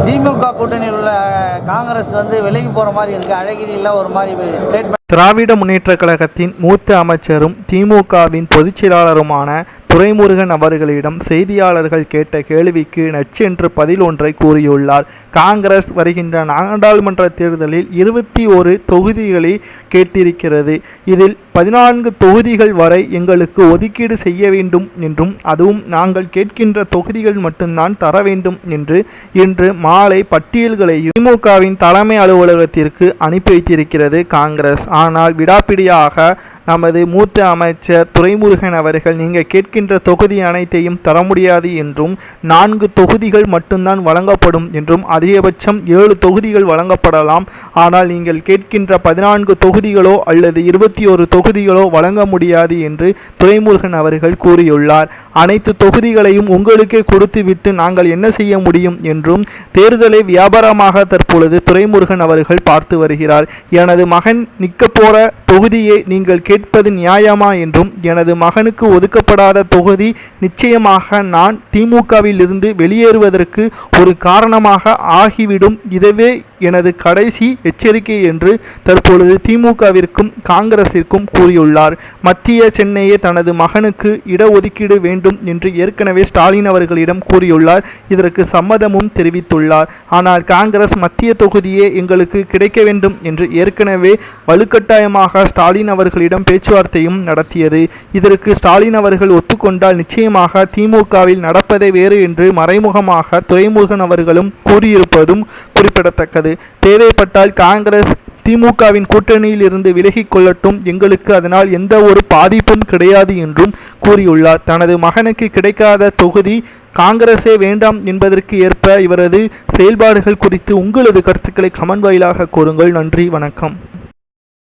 திமுக கூட்டணியில் உள்ள காங்கிரஸ் விலகி போகிற மாதிரி இருக்குது. அழகிரியில் ஒரு மாதிரி ஸ்டேட்மெண்ட். திராவிட முன்னேற்றக் கழகத்தின் மூத்த அமைச்சரும் திமுகவின் பொதுச் செயலாளருமான துரைமுருகன் அவர்களிடம் செய்தியாளர்கள் கேட்ட கேள்விக்கு நச்சென்று பதில் ஒன்றை கூறியுள்ளார். காங்கிரஸ் வருகின்ற நாடாளுமன்ற தேர்தலில் 21 தொகுதிகளை கேட்டிருக்கிறது. இதில் 14 தொகுதிகள் வரை எங்களுக்கு ஒதுக்கீடு செய்ய வேண்டும் என்றும் அதுவும் நாங்கள் கேட்கின்ற தொகுதிகள் மட்டும்தான் தர வேண்டும் என்று இன்று மாலை பட்டியல்களையும் திமுகவின் தலைமை அலுவலகத்திற்கு அனுப்பி வைத்திருக்கிறது காங்கிரஸ். ஆனால் விடாப்பிடியாக நமது மூத்த அமைச்சர் துரைமுருகன் அவர்கள் நீங்கள் கேட்கின்ற தொகுதி அனைத்தையும் தர முடியாது என்றும் 4 தொகுதிகள் மட்டும்தான் வழங்கப்படும் என்றும் அதிகபட்சம் 7 தொகுதிகள் வழங்கப்படலாம், ஆனால் நீங்கள் கேட்கின்ற 14 தொகுதிகளோ அல்லது 21 தொகுதிகளோ வழங்க முடியாது என்று துரைமுருகன் அவர்கள் கூறியுள்ளார். அனைத்து தொகுதிகளையும் உங்களுக்கே கொடுத்துவிட்டு நாங்கள் என்ன செய்ய முடியும் என்றும் தேர்தலை வியாபாரமாக தற்பொழுது துரைமுருகன் அவர்கள் பார்த்து வருகிறார். எனது மகன் நிற்க போற தொகுதியை நீங்கள் கேட்பது நியாயமா என்றும் எனது மகனுக்கு ஒதுக்கப்படாத தொகுதி நிச்சயமாக நான் திமுகவில் இருந்து வெளியேறுவதற்கு ஒரு காரணமாக ஆகிவிடும், இதுவே எனது கடைசி எச்சரிக்கை என்று தற்பொழுது திமுகவிற்கும் காங்கிரசிற்கும் கூறியுள்ளார். மத்திய சென்னையை தனது மகனுக்கு இடஒதுக்கீடு வேண்டும் என்று ஏற்கனவே ஸ்டாலின் அவர்களிடம் கூறியுள்ளார். இதற்கு சம்மதமும் தெரிவித்துள்ளார். ஆனால் காங்கிரஸ் மத்திய தொகுதியே எங்களுக்கு கிடைக்க வேண்டும் என்று ஏற்கனவே வலுக்கட்டாயமாக ஸ்டாலின் அவர்களிடம் பேச்சுவார்த்தையும் நடத்தியது. இதற்கு ஸ்டாலின் அவர்கள் ஒத்துக்கொண்டால் நிச்சயமாக திமுகவில் நடப்பதை வேறு என்று மறைமுகமாக துரைமுருகன் அவர்களும் கூறியிருப்பதும் குறிப்பிடத்தக்கது. தேவைப்பட்டால் காங்கிரஸ் திமுகவின் கூட்டணியில் இருந்து விலகிக் கொள்ளட்டும், எங்களுக்கு அதனால் எந்த ஒரு பாதிப்பும் கிடையாது என்றும் கூறியுள்ளார். தனது மகனுக்கு கிடைக்காத தொகுதி காங்கிரஸே வேண்டாம் என்பதற்கு ஏற்ப இவரது செயல்பாடுகள் குறித்து உங்களது கருத்துக்களை கமெண்ட் வாயிலாக கூறுங்கள். நன்றி, வணக்கம்.